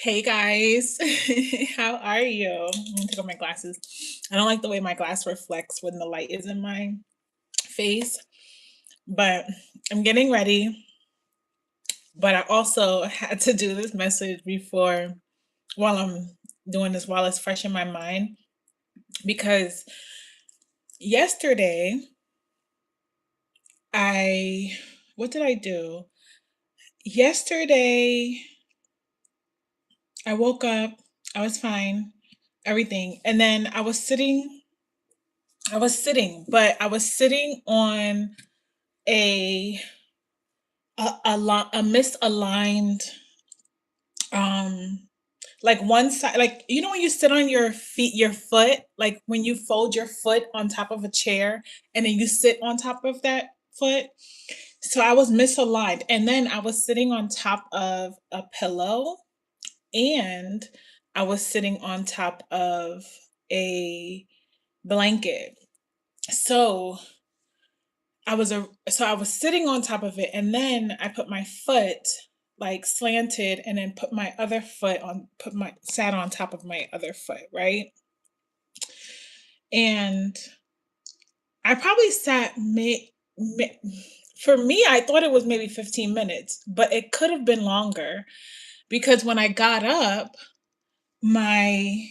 Hey guys, how are you? I'm gonna take off my glasses. I don't like the way my glass reflects when the light is in my face, but I'm getting ready. But I also had to do this message before while I'm doing this while it's fresh in my mind because yesterday I what did I do? Yesterday I woke up, I was fine, everything, and then but I was sitting on a a misaligned um like one side, like when you sit on your foot, like when you fold your foot on top of a chair and then you sit on top of that foot. So I was misaligned, and then I was sitting on top of a pillow, and I was sitting on top of a blanket. So I was sitting on top of it, and then I put my foot like slanted and then put my other foot on put my sat on top of my other foot, right? And I probably for me, I thought it was maybe 15 minutes, but it could have been longer because when I got up, my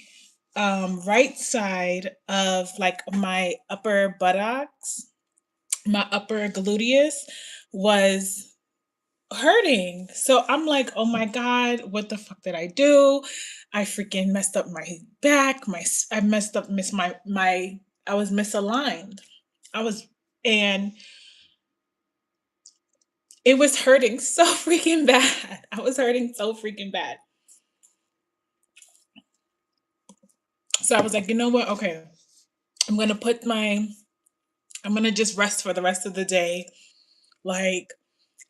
right side of like my upper buttocks, my upper gluteus was hurting. So I'm like, "Oh my god, what the fuck did I do? I freaking messed up my back. I messed up miss my I was misaligned. I was and it was hurting so freaking bad. I was hurting so freaking bad. So I was like, "You know what? Okay. I'm going to I'm going to just rest for the rest of the day. Like,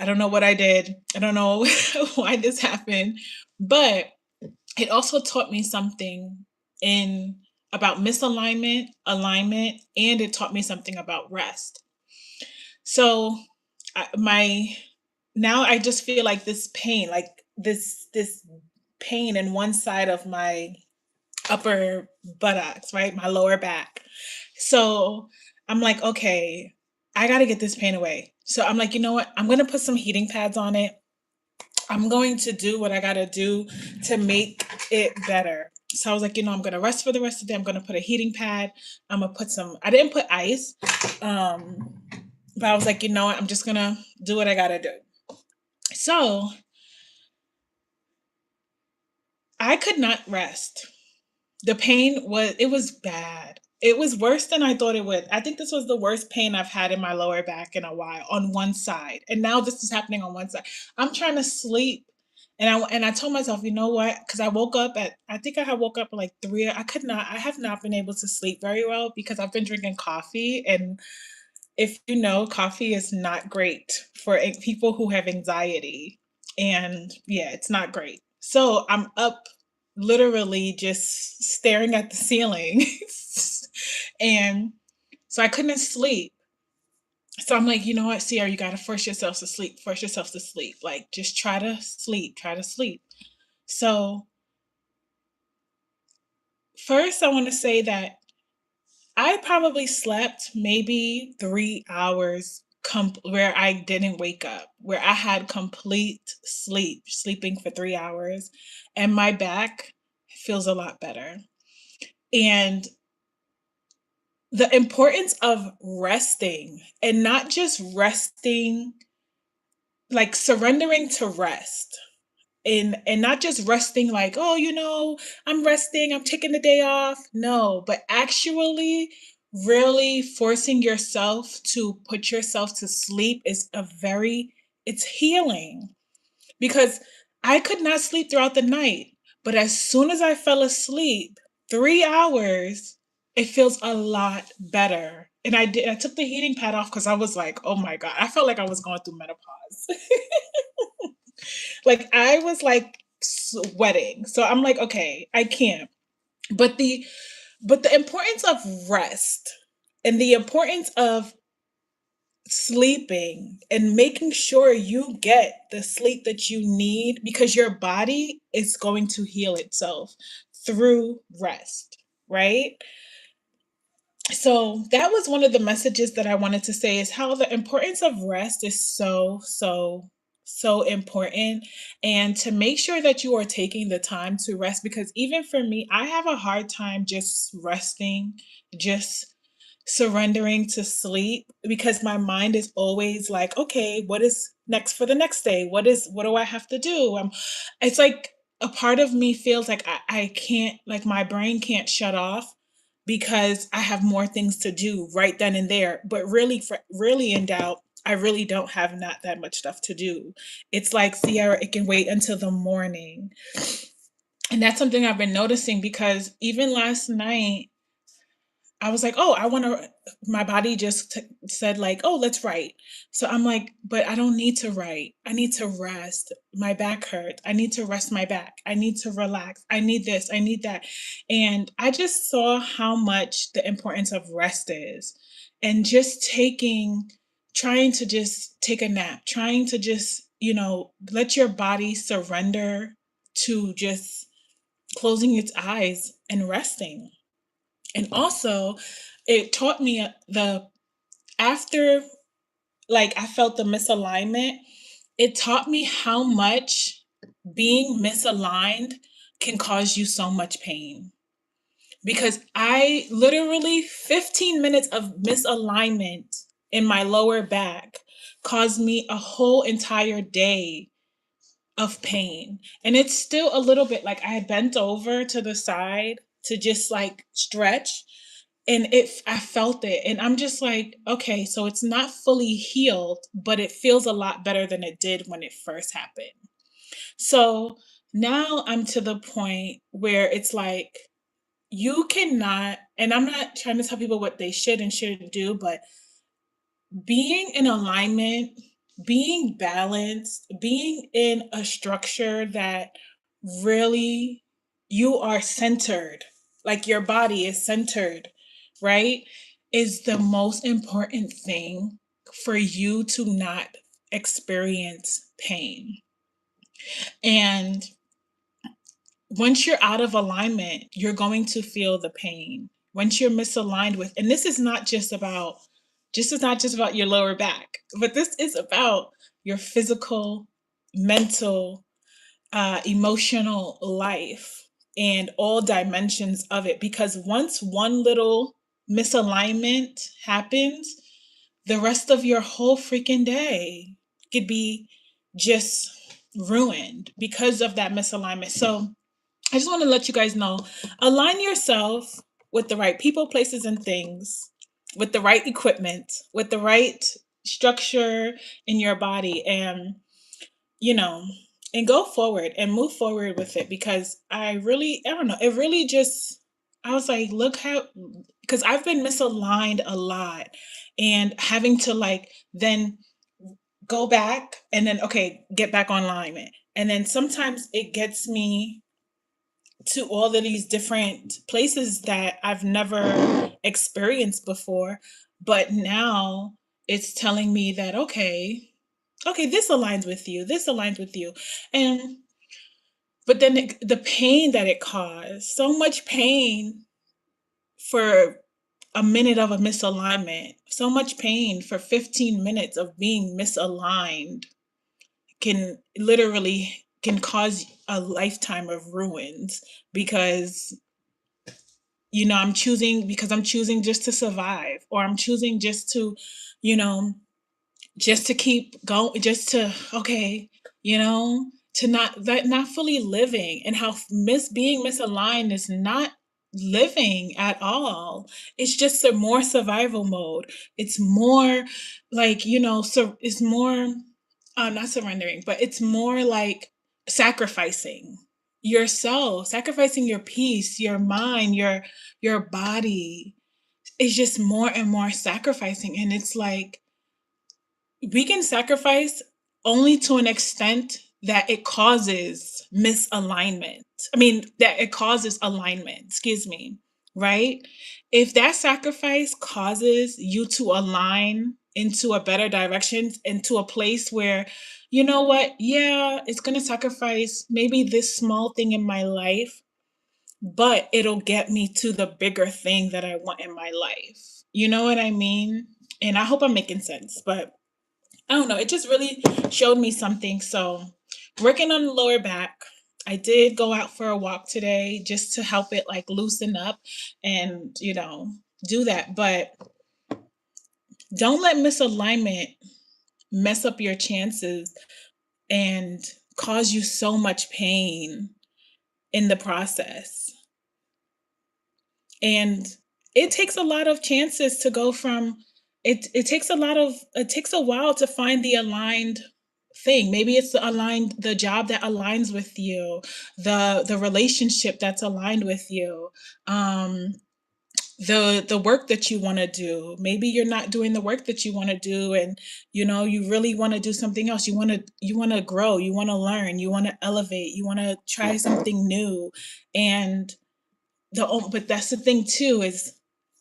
I don't know what I did. I don't know why this happened, but it also taught me something in about misalignment, alignment, and it taught me something about rest. So my now I just feel like this pain, like this pain in one side of my upper buttocks, right? My lower back. So I'm like, okay, I got to get this pain away. So I'm like, you know what? I'm going to put some heating pads on it. I'm going to do what I got to do to make it better. So I was like, I'm going to rest for the rest of the day. I'm going to put a heating pad. I didn't put ice. Um, but I was like, you know what? I'm just going to do what I got to do. So I could not rest. It was bad. It was worse than I thought it would. I think this was the worst pain I've had in my lower back in a while on one side. And now this is happening on one side. I'm trying to sleep. And I told myself, you know what? Because I think I had woke up at like 3. I have not been able to sleep very well because I've been drinking coffee. And if you know, coffee is not great for people who have anxiety. And yeah, it's not great. So I'm up literally just staring at the ceiling. And so I couldn't sleep. So I'm like, you know what, Sierra, you gotta force yourself to sleep. Force yourself to sleep. Like just try to sleep. Try to sleep. So first I want to say that I probably slept maybe 3 hours where I didn't wake up, where I had complete sleep, sleeping for 3 hours, and my back feels a lot better. And the importance of resting, and not just resting, like surrendering to rest. And not just resting like, oh, I'm resting, I'm taking the day off. No, but actually really forcing yourself to put yourself to sleep is it's healing. Because I could not sleep throughout the night, but as soon as I fell asleep, 3 hours, it feels a lot better. And I took the heating pad off because I was like, oh my God, I felt like I was going through menopause. Like I was like sweating. So I'm like, okay, I can't. But the importance of rest and the importance of sleeping and making sure you get the sleep that you need, because your body is going to heal itself through rest, right? So that was one of the messages that I wanted to say, is how the importance of rest is so important, and to make sure that you are taking the time to rest, because even for me, I have a hard time just resting, just surrendering to sleep, because my mind is always like, okay, what is next for the next day? What do I have to do? It's like a part of me feels like I can't, like my brain can't shut off, because I have more things to do right then and there. But really, really in doubt, I really don't have not that much stuff to do. It's like, Sierra, it can wait until the morning. And that's something I've been noticing, because even last night, I was like, "Oh, I wanna," my body just said like, "Oh, let's write." So I'm like, "But I don't need to write. I need to rest. My back hurts. I need to rest my back. I need to relax. I need this. I need that." And I just saw how much the importance of rest is, and just trying to just take a nap, trying to just, let your body surrender to just closing its eyes and resting. And also, it taught me the after, like, I felt the misalignment, it taught me how much being misaligned can cause you so much pain. Because I literally 15 minutes of misalignment in my lower back caused me a whole entire day of pain. And it's still a little bit like I had bent over to the side to just like stretch, and I felt it, and I'm just like, okay, so it's not fully healed, but it feels a lot better than it did when it first happened. So now I'm to the point where it's like, you cannot, and I'm not trying to tell people what they should and shouldn't do, but being in alignment, being balanced, being in a structure that really you are centered, like your body is centered, right? Is the most important thing for you to not experience pain. And once you're out of alignment, you're going to feel the pain. Once you're misaligned with, and this is not just about your lower back, but this is about your physical, mental, emotional life, and all dimensions of it. Because once one little misalignment happens, the rest of your whole freaking day could be just ruined because of that misalignment. So I just want to let you guys know, align yourself with the right people, places, and things, with the right equipment, with the right structure in your body, and, you know, and go forward and move forward with it. Because I don't know, it really just, I was like, look how, because I've been misaligned a lot, and having to like then go back and then, okay, get back on alignment. And then sometimes it gets me to all of these different places that I've never experienced before. But now it's telling me that, okay, okay, this aligns with you, this aligns with you. And, but then the pain that it caused, so much pain for a minute of a misalignment, so much pain for 15 minutes of being misaligned can literally can cause a lifetime of ruins. Because I'm choosing just to survive, or I'm choosing just to, you know, just to keep going, just to, okay, to not fully living, and how being misaligned is not living at all. It's just a more survival mode. It's more like, so it's more, not surrendering, but it's more like sacrificing yourself, sacrificing your peace, your mind, your body. Is just more and more sacrificing. And it's like, we can sacrifice only to an extent that it causes misalignment. I mean, that it causes alignment, excuse me, right? If that sacrifice causes you to align into a better direction, into a place where, you know what, yeah, it's going to sacrifice maybe this small thing in my life, but it'll get me to the bigger thing that I want in my life. You know what I mean? And I hope I'm making sense, but I don't know. It just really showed me something. So, working on the lower back, I did go out for a walk today just to help it like loosen up and, do that. But don't let misalignment mess up your chances and cause you so much pain in the process. And it takes a lot of chances to go from it takes a while to find the aligned thing. Maybe it's the job that aligns with you, the relationship that's aligned with you, um the work that you want to do. Maybe you're not doing the work that you want to do, and you really want to do something else. You want to grow, you want to learn, you want to elevate, you want to try something new. And but that's the thing too, is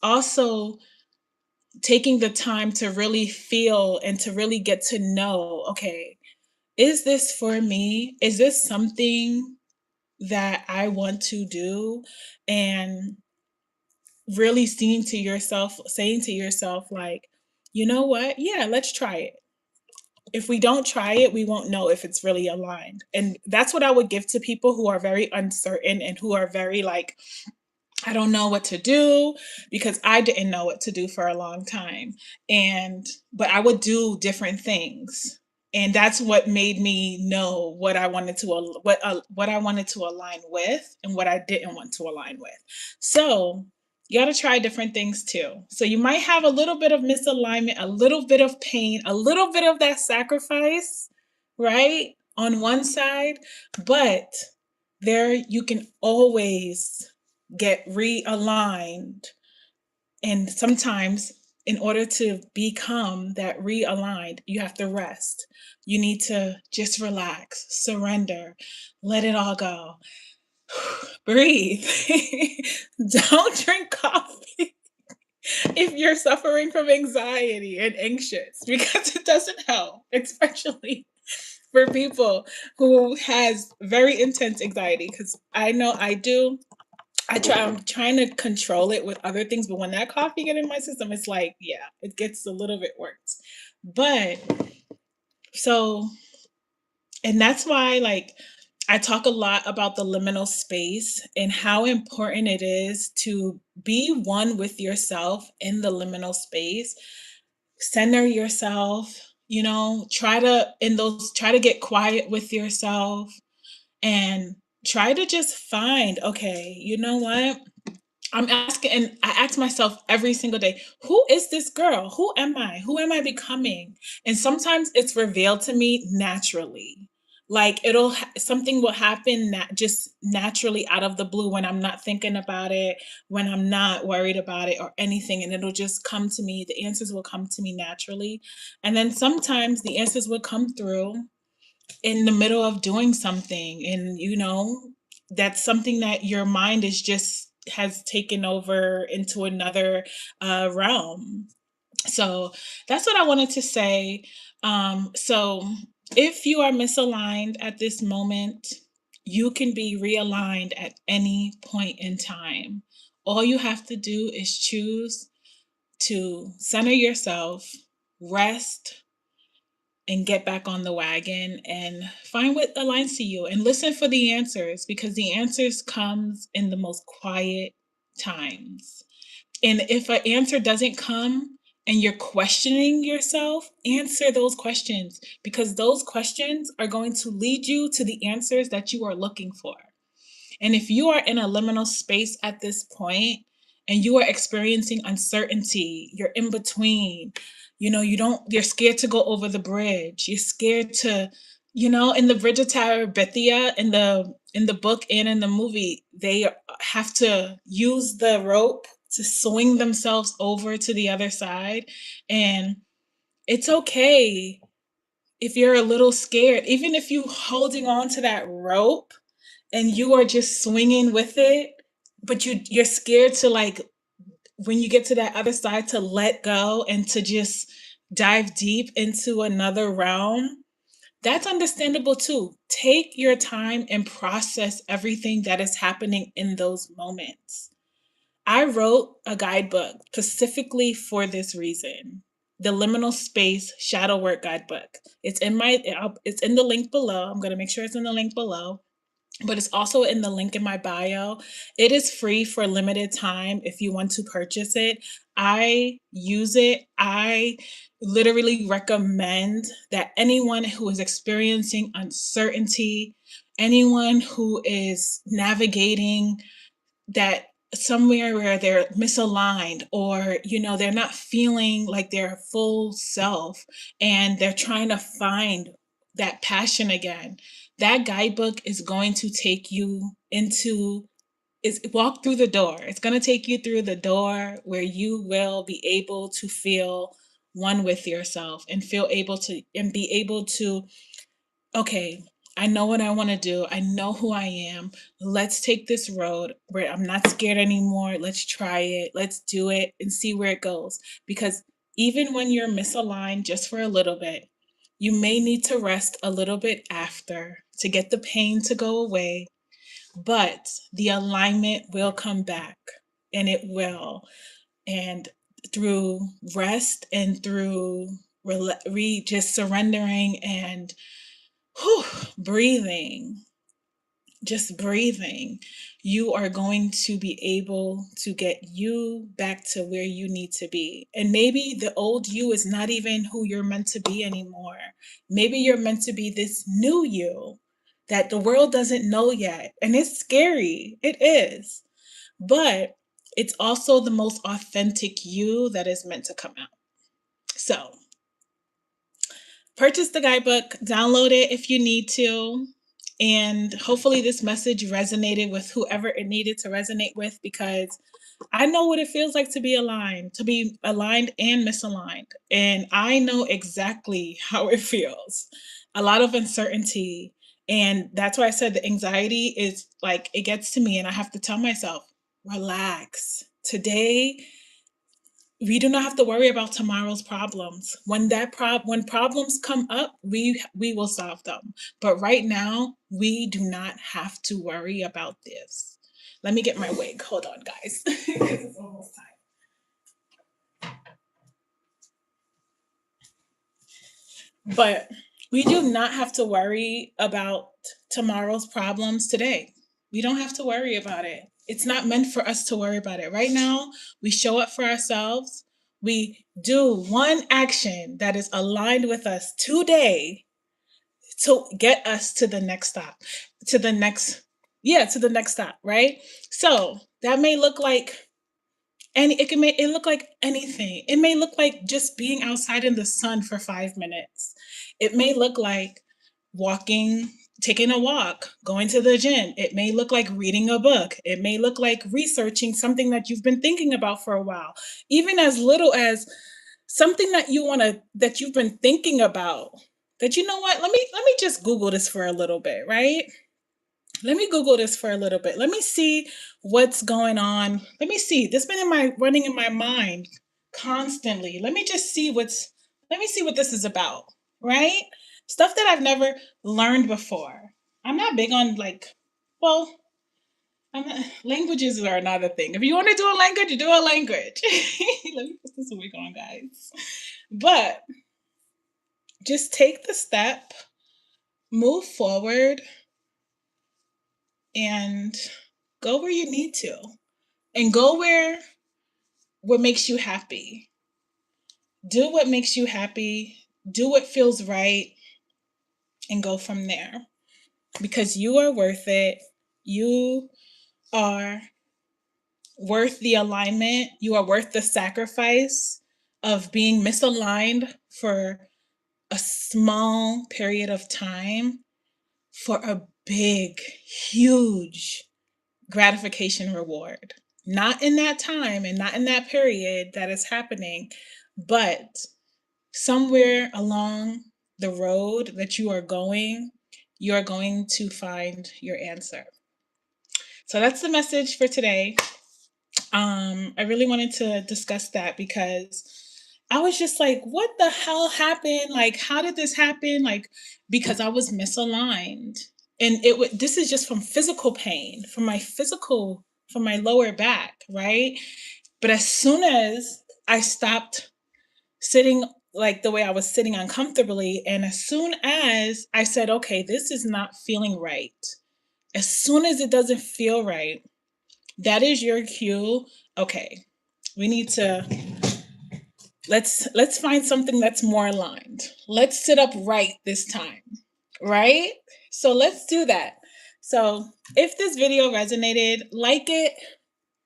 also taking the time to really feel and to really get to know, okay, is this for me? Is this something that I want to do? And really saying to yourself, like, you know what? Yeah, let's try it. If we don't try it, we won't know if it's really aligned. And that's what I would give to people who are very uncertain and who are very like, I don't know what to do, because I didn't know what to do for a long time. But I would do different things. And that's what made me know what I wanted to what I wanted to align with and what I didn't want to align with. So, you got to try different things too. So you might have a little bit of misalignment, a little bit of pain, a little bit of that sacrifice, right? On one side, but there you can always get realigned. And sometimes, in order to become that realigned, you have to rest. You need to just relax, surrender, let it all go. Breathe. Don't drink coffee if you're suffering from anxiety and anxious, because it doesn't help, especially for people who has very intense anxiety, because I know I do. I'm trying to control it with other things, but when that coffee get in my system, it's like, yeah, it gets a little bit worse. But so, and that's why, like, I talk a lot about the liminal space and how important it is to be one with yourself in the liminal space. Center yourself, try to get quiet with yourself, and try to just find, okay, you know what? I'm asking, and I ask myself every single day, who is this girl? Who am I? Who am I becoming? And sometimes it's revealed to me naturally. Like something will happen just naturally out of the blue, when I'm not thinking about it, when I'm not worried about it or anything, and it'll just come to me. The answers will come to me naturally. And then sometimes the answers will come through in the middle of doing something, and that's something that your mind is just has taken over into another realm. So that's what I wanted to say. So if you are misaligned at this moment, you can be realigned at any point in time. All you have to do is choose to center yourself, rest, and get back on the wagon and find what aligns to you, and listen for the answers, because the answers comes in the most quiet times. And if an answer doesn't come and you're questioning yourself, answer those questions, because those questions are going to lead you to the answers that you are looking for. And if you are in a liminal space at this point and you are experiencing uncertainty, you're in between, you're scared to go over the bridge. You're scared to, in the Bridge of Terabithia, in the book and in the movie, they have to use the rope to swing themselves over to the other side. And it's okay if you're a little scared, even if you holding on to that rope and you are just swinging with it, but you're scared to, like, when you get to that other side, to let go and to just dive deep into another realm, that's understandable too. Take your time and process everything that is happening in those moments. I wrote a guidebook specifically for this reason. The Liminal Space Shadow Work Guidebook. It's in the link below. I'm going to make sure it's in the link below, but it's also in the link in my bio. It is free for a limited time if you want to purchase it. I use it. I literally recommend that anyone who is experiencing uncertainty, anyone who is navigating that somewhere where they're misaligned, or they're not feeling like their full self, and they're trying to find that passion again, that guidebook is going to take you into is walk through the door. It's going to take you through the door where you will be able to feel one with yourself, and be able to, okay, I know what I want to do. I know who I am. Let's take this road where I'm not scared anymore. Let's try it. Let's do it and see where it goes. Because even when you're misaligned just for a little bit, you may need to rest a little bit after to get the pain to go away. But the alignment will come back, and it will. And through rest and through just surrendering and whew, breathing, just breathing, you are going to be able to get you back to where you need to be. And maybe the old you is not even who you're meant to be anymore. Maybe you're meant to be this new you that the world doesn't know yet. And it's scary. It is. But it's also the most authentic you that is meant to come out. So, purchase the guidebook, download it if you need to. And hopefully, this message resonated with whoever it needed to resonate with, because I know what it feels like to be aligned and misaligned. And I know exactly how it feels. A lot of uncertainty. And that's why I said the anxiety is like, it gets to me, and I have to tell myself, relax. Today, we do not have to worry about tomorrow's problems. When problems come up, we will solve them. But right now, we do not have to worry about this. Let me get my wig. Hold on, guys. It's almost time. But we do not have to worry about tomorrow's problems today. We don't have to worry about it. It's not meant for us to worry about it. Right now, we show up for ourselves. We do one action that is aligned with us today to get us to the next stop, to the next, yeah, to the next stop, right? So that may look like it look like anything. It may look like just being outside in the sun for 5 minutes. It may look like walking, taking a walk, going to the gym. It may look like reading a book. It may look like researching something that you've been thinking about for a while. Even as little as something that you've been thinking about. That, you know what? Let me just Google this for a little bit, right? Let me Google this for a little bit. Let me see what's going on. Let me see. This been running in my mind constantly. Let me see what this is about, right? Stuff that I've never learned before. I'm not big on well, languages are another thing. If you want to do a language, do a language. Let me put this wig on, guys. But just take the step, move forward, and go where you need to, and go where what makes you happy. Do what makes you happy, do what feels right, and go from there, because you are worth it. You are worth the alignment. You are worth the sacrifice of being misaligned for a small period of time for a big, huge gratification reward. Not in that time and not in that period that is happening, but somewhere along the road that you are going to find your answer. So that's the message for today. I really wanted to discuss that because I was just like, what the hell happened? Like, how did this happen? Like, because I was misaligned. And this is just from physical pain, from my lower back, right? But as soon as I stopped sitting like the way I was sitting uncomfortably, and as soon as I said, okay, this is not feeling right, as soon as it doesn't feel right, that is your cue. Okay, we need to let's find something that's more aligned. Let's sit up right this time, right? So let's do that. So if this video resonated, like it,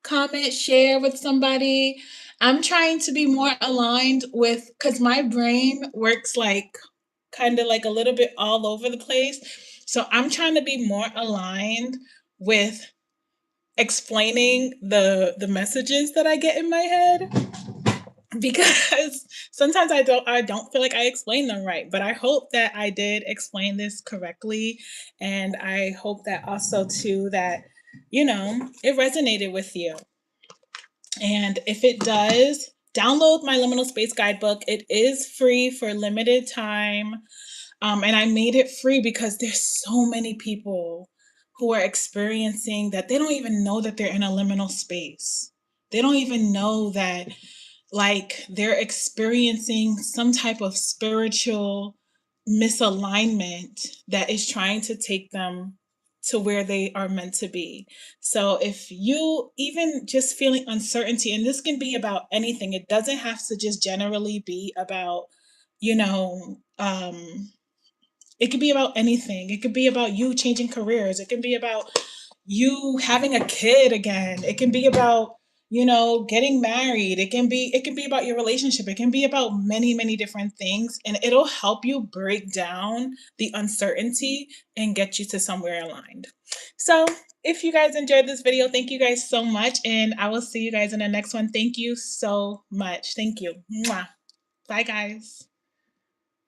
comment, share with somebody. I'm trying to be more aligned with, because my brain works like kind of like a little bit all over the place. So I'm trying to be more aligned with explaining the messages that I get in my head, because sometimes I don't feel like I explained them right, but I hope that I did explain this correctly, and I hope that also too that it resonated with you. And if it does, download my liminal space guidebook. It is free for a limited time. And I made it free because there's so many people who are experiencing that they don't even know that they're in a liminal space. They don't even know that like they're experiencing some type of spiritual misalignment that is trying to take them to where they are meant to be. So if you even just feeling uncertainty, and this can be about anything, it doesn't have to just generally be about, you know, it could be about anything. It could be about you changing careers. It can be about you having a kid again. It can be about, getting married. It can be about your relationship. It can be about many, many different things, and it'll help you break down the uncertainty and get you to somewhere aligned. So, if you guys enjoyed this video, thank you guys so much, and I will see you guys in the next one. Thank you so much. Thank you. Mwah. Bye guys.